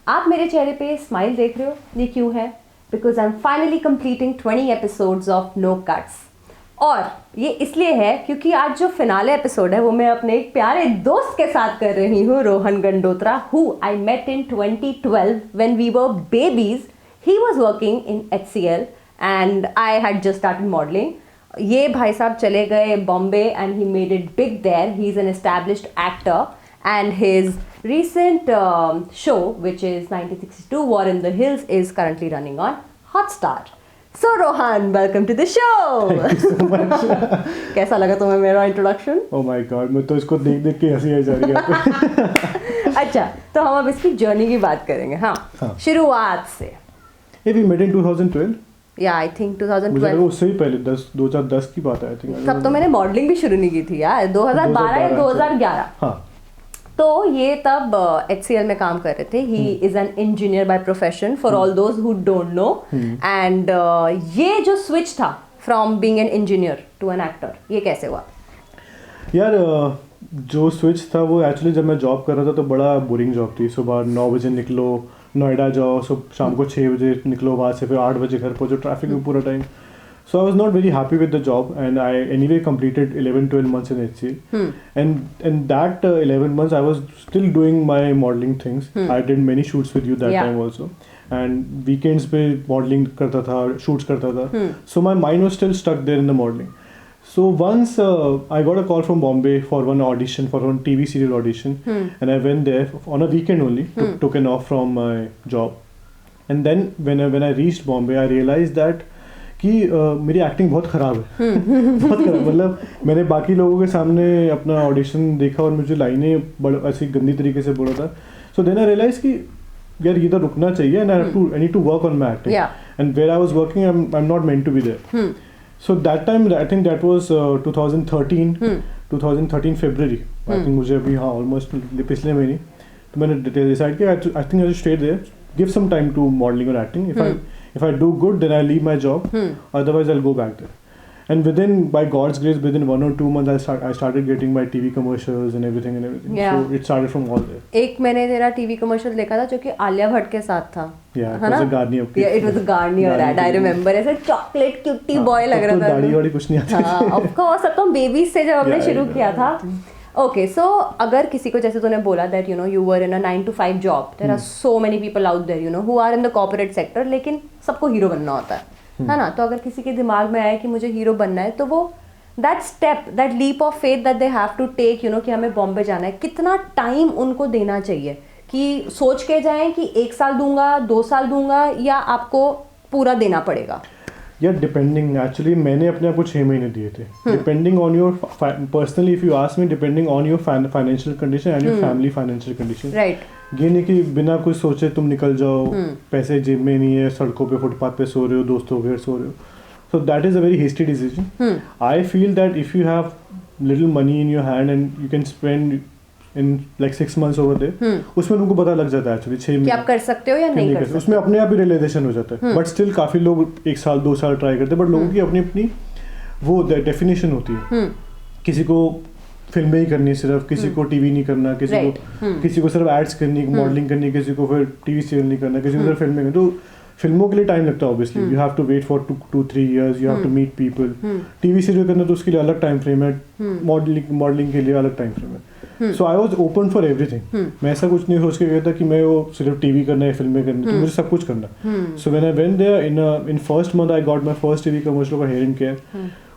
आप मेरे चेहरे पे स्माइल देख रहे हो, ये क्यों है? Because I am finally completing 20 episodes of no cuts. और ये इसलिए है क्योंकि आज जो फिनाले एपिसोड है वो मैं अपने एक प्यारे दोस्त के साथ कर रही हूँ, Rohan Gandotra, who I met in 2012 when we were babies. He was working in HCL and I had just started modelling. ये भाई साहब चले गए Bombay and he made it big there. He is an established actor and his recent show, which is 1962 War in the Hills, is currently running on Hotstar. So Rohan, welcome to the show. Thank you so much. कैसा लगा तुम्हें मेरा introduction? Oh my God, मैं तो इसको देख देख के हंसी आ जा रही है। अच्छा, तो हम अब इसकी जर्नी की बात करेंगे। हाँ। शुरुआत से। We met in 2012. Yeah, I think 2012. मुझे लगा उससे भी पहले 2010 की बात है I think. तब तो मैंने मॉडलिंग भी शुरू नहीं की थी यार, 2012 या 2011। हाँ। तो ये तब HCL में काम कर रहे थे। He is an engineer by profession for all those who don't know. And ये जो स्विच था from being an engineer to an actor, ये कैसे हुआ? यार जो स्विच था वो एक्चुअली जब मैं जॉब कर रहा था तो बड़ा बोरिंग जॉब थी। सुबह 9 बजे निकलो, नोएडा जाओ, शाम को 6 बजे निकलो वहाँ से, फिर 8 बजे घर पहुँचो, ट्रैफिक में पूरा time. So I was not very happy with the job, and I anyway completed 11-12 months in HCL. And in that 11 months, I was still doing my modeling things. I did many shoots with you that time also. And weekends पे modeling करता था, shoots करता था. So my mind was still stuck there in the modeling. So once I got a call from Bombay for one audition, for one TV serial audition, and I went there on a weekend only. Took an off from my job, and then when I reached Bombay, I realized that कि मेरी acting बहुत ख़राब है। बहुत ख़राब, मतलब मैंने बाकी लोगों के सामने अपना ऑडिशन देखा और मुझे लाइनें ऐसी गंदी तरीके से बोला था। सो देन आई रियलाइज कि यार ये तो रुकना चाहिए and I need to work on my acting and where I was working I am not meant to be there. So that time I think that was 2013 फरवरी I think, मुझे अभी हाँ ऑलमोस्ट पिछले महीने। तो मैंने डिसाइड किया I think I stay there, give some time to modelling और acting. If I do good, then I leave my job. Otherwise, I'll go back there. And by God's grace, within 1 or 2 months, I started getting my TV commercials and everything. Yeah. So it started from all there. एक मैंने तेरा TV commercial देखा था जो कि आलिया भट्ट के साथ था। Yeah, it was a Garnier. Yeah, it was a Garnier ad. I remember. ऐसे chocolate cutie boy लग रहा था। दाढ़ी वाड़ी कुछ नहीं आती। हाँ, of course, अब तो babies से जब हमने शुरू किया था। Okay, so अगर किसी को जैसे तूने बोला that you were in a 9 to 5 job, there are so many people out there who are in the corporate sector, लेकिन सबको हीरो बनना होता है ना? तो अगर किसी के दिमाग में आए कि मुझे हीरो बनना है, तो वो that step, that leap of faith that they have to take, कि हमें बॉम्बे जाना है, कितना टाइम उनको देना चाहिए? कि सोच के जाएं कि 1 साल दूंगा, 2 साल दूंगा, या आपको पूरा देना पड़ेगा? यार डिपेंडिंग, एक्चुअली मैंने अपने आप को 6 महीने दिए थे। Depending on your personally, if you ask me, depending on your financial condition and your family financial condition. Right. ये नहीं कि बिना कुछ सोचे तुम निकल जाओ, पैसे जेब में नहीं है, सड़कों पे फुटपाथ पे सो रहे हो, दोस्तों के घर सो रहे हो। So that is a very hasty decision. I feel that if you have little money in your hand and you can spend in like 6 months over there, उसमें तुमको पता लग जाता है एक्चुअली 6 महीने आप कर सकते हो या नहीं कर सकते, उसमें अपने आप ही रियलाइजेशन हो जाता है। बट स्टिल काफी लोग 1 साल 2 साल ट्राई करते हैं, बट लोगों की अपनी अपनी वो डेफिनेशन होती है। किसी को फिल्में ही करनी है सिर्फ, किसी को टीवी नहीं करना, किसी को सिर्फ एड्स करनी, मॉडलिंग करनी, किसी को फिर टीवी सीरियल नहीं करना, किसी को सिर्फ फिल्में करनी। तो फिल्मों के लिए टाइम लगता है obviously, you have to wait for 2-3 years, you have to meet people. TV serial करना तो उसके लिए अलग टाइम फ्रेम है, मॉडलिंग के लिए अलग टाइम फ्रेम है। So I was open for everything. मैं ऐसा कुछ नहीं सोच के गया था कि मैं वो सिर्फ टीवी करना है, फिल्में करनी, तो मुझे सब कुछ करना। So when I went there in first month I got my first TV commercial for Hair and Care.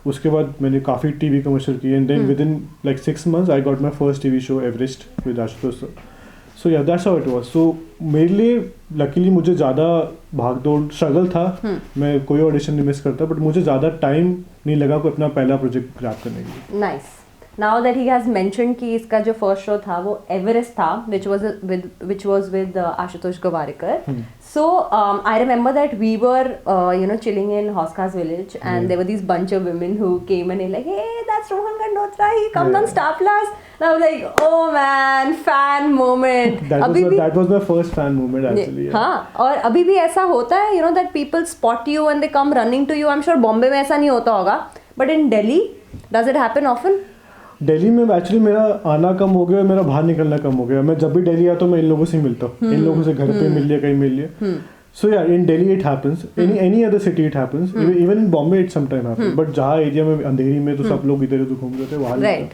उसके बाद मैंने काफ़ी टीवी कमर्शियल किए and then within like 6 months I got my first TV show Everest with Ashutosh sir. So yeah that's how it was. So मेरे लिए luckily मुझे ज़्यादा भागदौड़ स्ट्रगल था, मैं कोई ऑडिशन नहीं मिस करता, बट मुझे ज़्यादा टाइम नहीं लगा कोई अपना पहला प्रोजेक्ट ग्रैब करने के लिए। Nice. Now that he has mentioned कि इसका जो फर्स्ट शो था वो एवरेस्ट था, which was with Ashutosh Gowarikar. So I remember that we were chilling in Hoskas village, and there were these bunch of women who came and they like, hey, that's Rohan Gandotra, he comes on Star Plus. And I was like, oh man, fan moment. That was my first fan moment actually. हाँ, और अभी भी ऐसा होता है, that people spot you and they come running to you. I'm sure Bombay में ऐसा नहीं होता होगा, but in Delhi, does it happen often? Delhi में एक्चुअली मेरा आना कम हो गया और मेरा बाहर निकलना कम हो गया. मैं जब भी दिल्ली आता हूँ मैं इन लोगों से ही मिलता हूँ. इन लोगों से घर पे मिल लिया, कहीं मिल लिया. So yeah, in Delhi it happens. Any other city it happens. Even in Bombay it sometimes happens. But जहाँ एरिया में अंधेरी में तो सब लोग इधर उधर घूम रहे थे वहाँ. Right.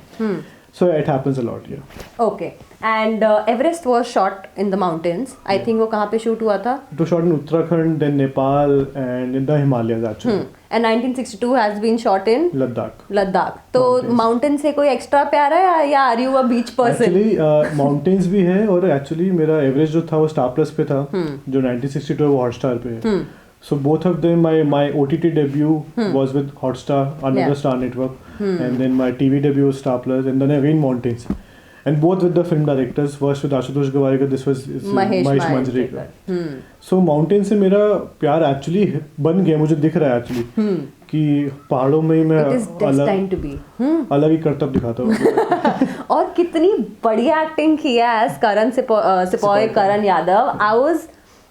So it happens a lot. Yeah. Okay. And Everest was shot in the mountains. I think वो कहाँ पे shoot हुआ था? It was shot in Uttarakhand, then Nepal, and in the Himalayas actually. And 1962 has been shot in Ladakh. Ladakh. तो mountain से कोई extra प्यार है या are you a beach person? Actually mountains भी है और एक्चुअली मेरा एवरेस्ट जो था वो स्टार प्लस पे था, जो 1962 वो हॉटस्टार पे है. So both of them, my OTT debut was with Hotstar, another Star Network, and then my TV debut was Star Plus, and then again Mountains, and both with the film directors. First with Ashutosh Gawariker, this was Mahesh Manjrekar. So Mountains से मेरा प्यार actually बन गया, मुझे दिख रहा है actually कि पहाड़ों में ही मैं अलग ही करतब दिखाता हूँ. और कितनी बढ़िया एक्टिंग की है एज करण सिपाही करण यादव.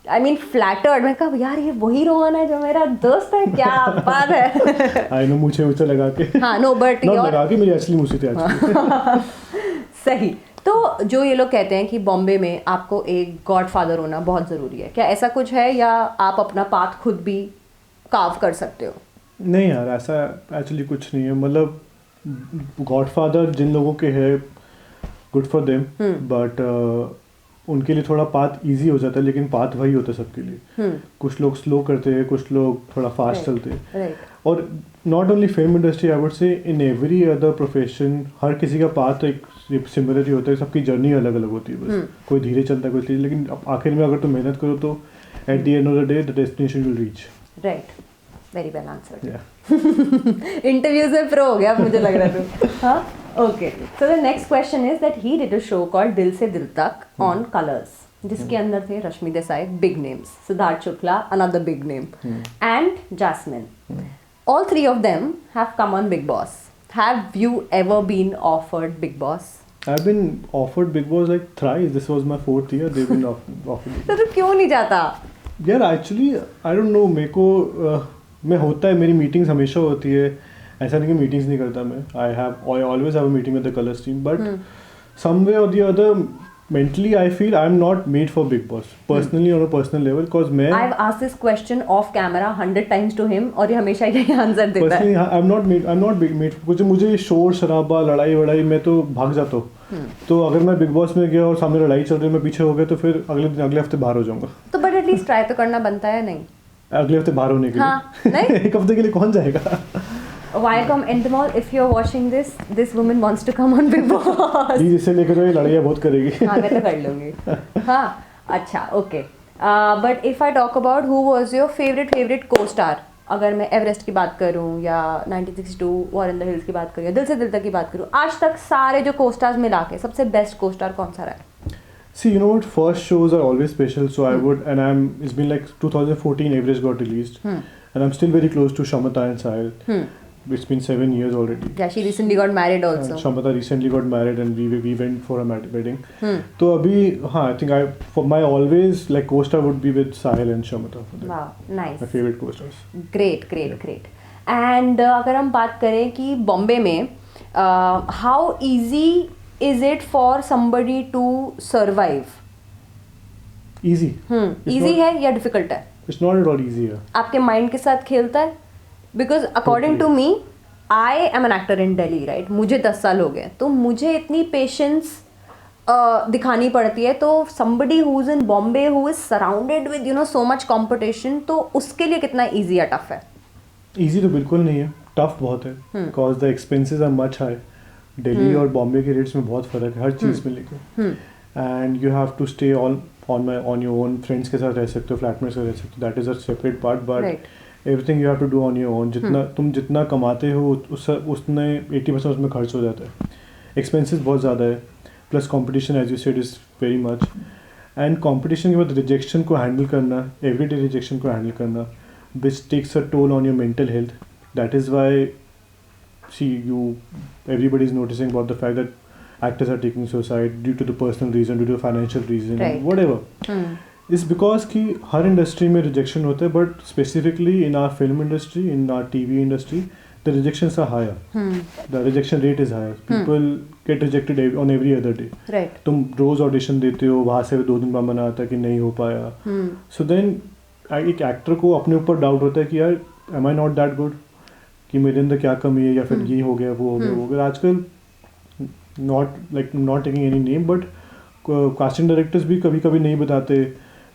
I mean flattered. मैं कहा यार ये वही रोहन है जो मेरा दोस्त है, क्या बात है. I know, मुझे ऊँचा लगा के. हाँ no but लगा के मेरी असली मूसी थी actually. सही. तो जो ये लोग कहते हैं कि बॉम्बे में आपको एक गॉडफादर होना बहुत ज़रूरी है, क्या ऐसा कुछ है या आप अपना पाथ खुद भी कार्व कर सकते हो? नहीं यार, ऐसा एक्चुअली कुछ नहीं है. मतलब गॉडफादर जिन लोगों के है गुड फॉर देम, बट उनके लिए थोड़ा पाथ इजी हो जाता है, लेकिन पाथ वही होता है सबके लिए. कुछ लोग स्लो करते हैं, कुछ लोग थोड़ा फास्ट चलते हैं. और not only film industry, I would say in every other profession हर किसी का पाथ एक सिमिलर ही होता है. सबकी जर्नी अलग अलग होती है. बस कोई धीरे चलता है, कोई तेज, लेकिन आखिर में अगर तुम मेहनत करो तो at the end of the day the destination will reach. Right. Very well answered. Interviews में प्रो हो गया मुझे लग रहा है. हाँ. Okay, so the next question is that he did a show called दिल से दिल तक on Colors, जिसके अंदर थे Rashmi Desai, big names, Siddharth Shukla, another big name, and Jasmine. All three of them have come on Big Boss. Have you ever been offered Big Boss? I've been offered Big Boss like thrice. This was my 4th year. They've been offered. तो तू क्यों नहीं जाता? यार actually I don't know, मेरे को मैं होता है, मेरी मीटिंग्स हमेशा होती है. ऐसा नहीं कि मीटिंग्स नहीं करता मैं. I always have a meeting with the colors team, but some way or the other mentally I feel I'm not made for Big Boss personally on a personal level, because मैं I've asked this question off camera 100 times to him और ये हमेशा यही answer देता है. Personally I'm not made. कुछ मुझे शोर शराबा लड़ाई वड़ाई मैं तो भाग जाता हूँ. तो अगर मैं बिग बॉस में गया और सामने लड़ाई चल रही है, मैं पीछे हो गया, तो फिर अगले हफ्ते बाहर हो जाऊंगा. तो बट एटलीस्ट ट्राई तो करना बनता है. नहीं अगले हफ्ते बाहर होने के लिए. हाँ, नहीं? एक हफ्ते के लिए कौन जाएगा? Viacom Endemol, if you're watching this woman wants to come on Big Boss. Please इसे लेकर ये लड़ाइयाँ बहुत करेगी. हाँ मैं तो कर लूँगी. हाँ अच्छा okay. But if I talk about who was your favourite co-star, अगर मैं एवरेस्ट की बात करूँ या 1962 वॉर इन द हिल्स की बात करूँ या दिल से दिल तक की बात करूँ, आज तक सारे जो को-स्टार्स मिला के सबसे बेस्ट को-स्टार कौन सा रहा है? See, you know what? First shows are always special, so I would, and it's been like 2014 Everest got released, and I'm still very close to Shamata and Sahil. It's been 7 years already. Yeah, she recently got married also. Shamata recently got married, and we went for a wedding. तो अभी हाँ, I think for my always like co-star would be with Sahil and Shamata. Wow, nice. My favorite co-stars. Great. And अगर हम बात करें कि बॉम्बे में how easy is it for somebody to survive? Easy. Easy है या difficult है? It's not at all easy. आपके माइंड के साथ खेलता है? Because according to me I am an actor in Delhi right. मुझे 10 साल हो गए, तो मुझे इतनी पेशेंस दिखानी पड़ती है. तो somebody who is in Bombay who is surrounded with so much competition, तो उसके लिए कितना ईजी या टफ है? ईजी तो बिल्कुल नहीं है, टफ बहुत है, because the expenses are much high. Delhi और बॉम्बे के रेट्स में बहुत फ़र्क है हर चीज़ में लेकर. And you have to stay on your own. Friends के साथ रह सकते हो, फ्लैटमेट्स के साथ रह सकते हो, that is a separate part. But everything you have to do on your own. तुम जितना कमाते हो उसने 80% उसमें खर्च हो जाता है. एक्सपेंसेस बहुत ज़्यादा है, plus competition as you said is very much. And competition के बाद रिजेक्शन को हैंडल करना, एवरीडे रिजेक्शन को हैंडल करना, which takes a toll on your mental health. That is why everybody is noticing about the fact that actors are taking suicide due to the personal reason, due to financial reason, right. whatever. It's because कि हर industry में rejection होता है, but specifically in our film industry, in our TV industry, the rejections are higher. The rejection rate is higher. People get rejected on every other day. Right. तुम रोज audition देते हो, वहाँ से 2 दिन बाद मना आता है कि नहीं हो पाया. So then एक एक्टर को अपने ऊपर डाउट होता है कि यार am I not that good, कि मेरे अंदर क्या कमी है, या फिर ये हो गया वो हो गया वो गया. आजकल not taking any name, but casting directors भी कभी कभी नहीं बताते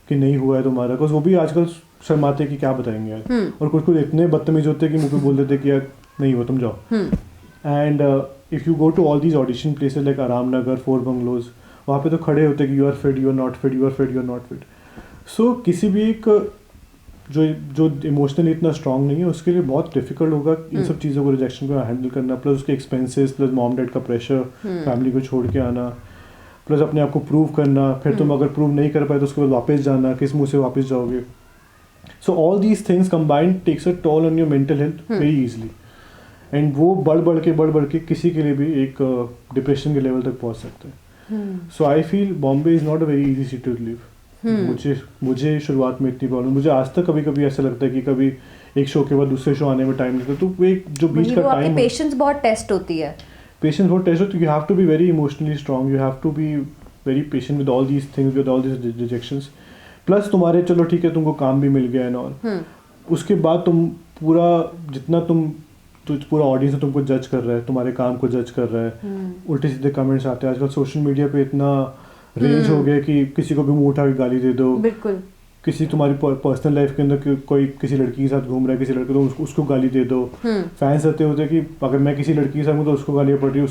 कि नहीं हुआ है तुम्हारा, बिकॉज वो भी आजकल शर्माते कि क्या बताएंगे यार. और कुछ इतने बदतमीज होते हैं कि मुझे बोल देते कि यार नहीं हुआ तुम जाओ. And if you go to all these audition places like Aram Nagar, 4 bungalows, वहाँ पे तो खड़े होते कि you are fit, you are not fit, you are fit, you are not fit. So किसी भी एक जो इमोशनली इतना स्ट्रांग नहीं है उसके लिए बहुत डिफिकल्ट होगा इन सब चीज़ों को, रिजेक्शन को हैंडल करना, प्लस उसके एक्सपेंसेस, प्लस मॉम डैड का प्रेशर, फैमिली को छोड़ के आना, प्लस अपने आप को प्रूव करना. फिर तुम अगर प्रूव नहीं कर पाए तो उसके बाद वापस जाना, किस मुँह से वापस जाओगे. So all these things combined takes a toll on your mental health very easily. And वो बढ़ के किसी के लिए भी एक डिप्रेशन के लेवल तक पहुँच सकते हैं. So I feel Bombay is not a very easy city to live. मुझे शुरुआत में इतनी प्रॉब्लम, मुझे आज तक कभी कभी ऐसा लगता है कि कभी एक शो के बाद दूसरे शो आने में टाइम लगता है. तो वो एक जो बीच का टाइम, पेशेंस बहुत टेस्ट होती है. पेशेंस बहुत टेस्ट होती है. You have to be very emotionally strong, you have to be very patient with all these things, with all these rejections. Plus तुम्हारे चलो ठीक है तुमको काम भी मिल गया एंड ऑल, उसके बाद तुम पूरा जितना पूरा ऑडियंस तुमको जज कर रहा है, तुम्हारे काम को जज कर रहा है, उल्टे सीधे कमेंट्स आते हैं. आजकल सोशल मीडिया पे इतना रेंज हो गया कि किसी को भी मुंह उठा के गाली दे दो. बिल्कुल. किसी तुम्हारी पर्सनल लाइफ के अंदर कोई किसी लड़की के साथ घूम रहा है, किसी लड़के तो उसको गाली दे दो. फैंस रहते होते कि अगर मैं किसी लड़की के साथ हूँ तो उसको गालियाँ पड़ रही है,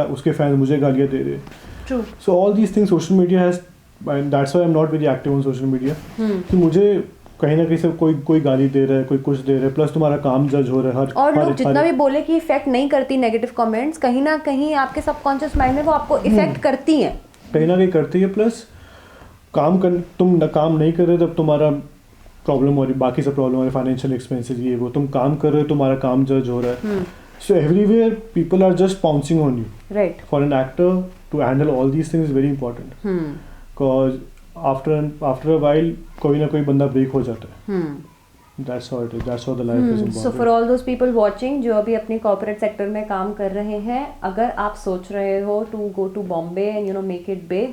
उसके फैंस मुझे गालियाँ दे रहे. सो all these things social media has, that's why I am not very active on social media. कि मुझे कहीं ना कहीं से कोई गाली दे रहा है, कोई कुछ दे रहा है, प्लस तुम्हारा काम जज हो रहा है. और लोग जितना भी बोले कि इफेक्ट नहीं करती नेगेटिव कमेंट्स, कहीं ना कहीं आपके सबकॉन्शियस माइंड में वो आपको इफेक्ट करती हैं, कहीं ना कहीं करती है. प्लस तुम काम नहीं कर रहे तब तुम्हारा प्रॉब्लम हो रही, बाकी सब प्रॉब्लम हो रही, फाइनेंशियल एक्सपेंसेस, ये वो. तुम काम कर रहे हो, तुम्हारा काम जज हो रहा है. So everywhere people are just pouncing on you. Right. For an actor to handle all these things is very important, because after a while कोई ना कोई बंदा ब्रेक हो जाता है. That's how it is. That's how the life is in Bombay. So for all those people watching जो अभी अपने corporate sector में काम कर रहे हैं, अगर आप सोच रहे हो to go to Bombay and make it big,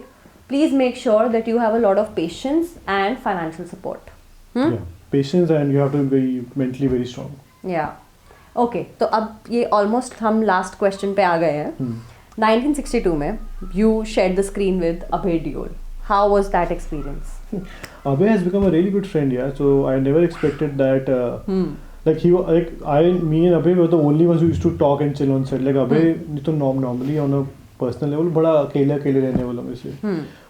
please make sure that you have a lot of patience and financial support. Yeah, patience, and you have to be mentally very strong. Yeah. Okay, तो अब ये almost हम last question पे आ गए हैं. 1962 में you shared the screen with Abhay Deol. How was that experience? Abhay has become a really good friend, yeah. So I never expected that. Me and Abhay were the only ones who used to talk and chill on set. Like Abhay, तो normally on a personal level, बड़ा अकेले रहने वालों में से.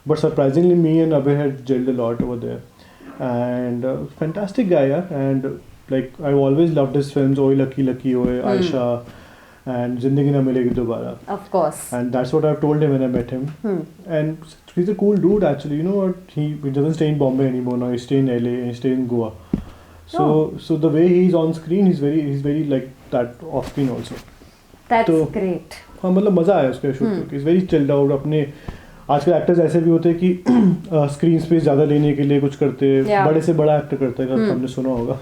But surprisingly, me and Abhay had gelled a lot over there. And fantastic guy, yeah. And like I've always loved his films. Oi Lucky Lucky, Oi Aisha. And Zindagi Na Milegi Dobara. Of course. And that's what I've told him when I met him. And he's a cool dude actually. You know what? He doesn't stay in Bombay anymore now. He stays in LA and he stays in Goa. So the way he's on screen, he's very like that off screen also. That's great. हाँ मतलब मज़ा आया उसका shoot करके. He's very chilled out. अपने आजकल actors ऐसे भी होते हैं कि स्क्रीन स्पेस ज़्यादा लेने के लिए कुछ करते हैं. बड़े से बड़ा एक्टर करता है, हमने सुना होगा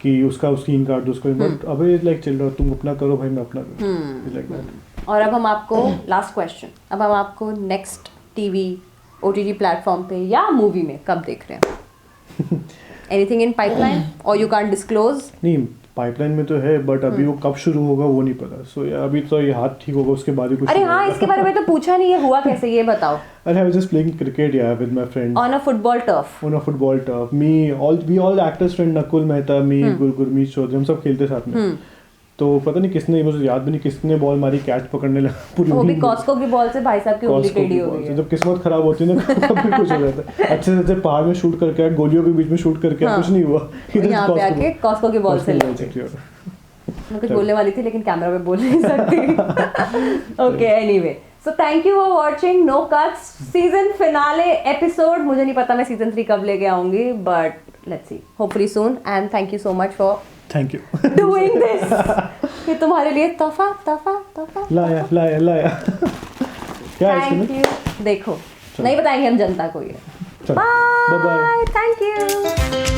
कि उसका स्क्रीन कार्ड दो उसको. बट अबे लाइक चिल रहा, तुम अपना करो भाई, मैं अपना करूँ, लाइक दैट. और अब हम आपको लास्ट क्वेश्चन, अब हम आपको नेक्स्ट टीवी OTT प्लेटफॉर्म पे या मूवी में कब देख रहे हैं? एनीथिंग इन पाइपलाइन और यू कांट डिस्क्लोज? नहीं, पाइपलाइन में तो है, बट अभी वो कब शुरू होगा वो नहीं पता. सो अभी तो ये हाथ ठीक होगा, उसके बाद ही कुछ. अरे हाँ, इसके बारे में तो पूछा नहीं है, हुआ कैसे ये बताओ. I was just playing cricket, yeah, with my friends. On a football turf. On a football turf. We all actors friend, Nakul Mehta, me, Gurmeet Chaudhary, हम सब खेलते साथ में. तो पता नहीं किसने, मुझे याद भी नहीं किसने बॉल मारी, कैच पकड़ने लगा. पूरी वो भी कॉस्को की बॉल से भाई साहब की उंगली टेढ़ी हो गई है. जब किस्मत खराब होती है ना कभी कुछ हो जाता है. अच्छे से पहाड़ में शूट करके आया, गोलियों के बीच में शूट करके आया, कुछ नहीं हुआ. यहाँ पे आके कॉस्को की बॉल से मैं कुछ बोलने वाली थी लेकिन कैमरा पे बोल नहीं सकती. Okay, anyway, so thank you for watching no cuts season finale episode. मुझे नहीं पता मैं सीजन 3 कब लेके आऊंगी, but let's see, hopefully soon. And thank you so much for doing this. ये तुम्हारे लिए तोहफा लाया. Thank you. देखो, नहीं बताएंगे हम जनता को ये. बाय. Thank you.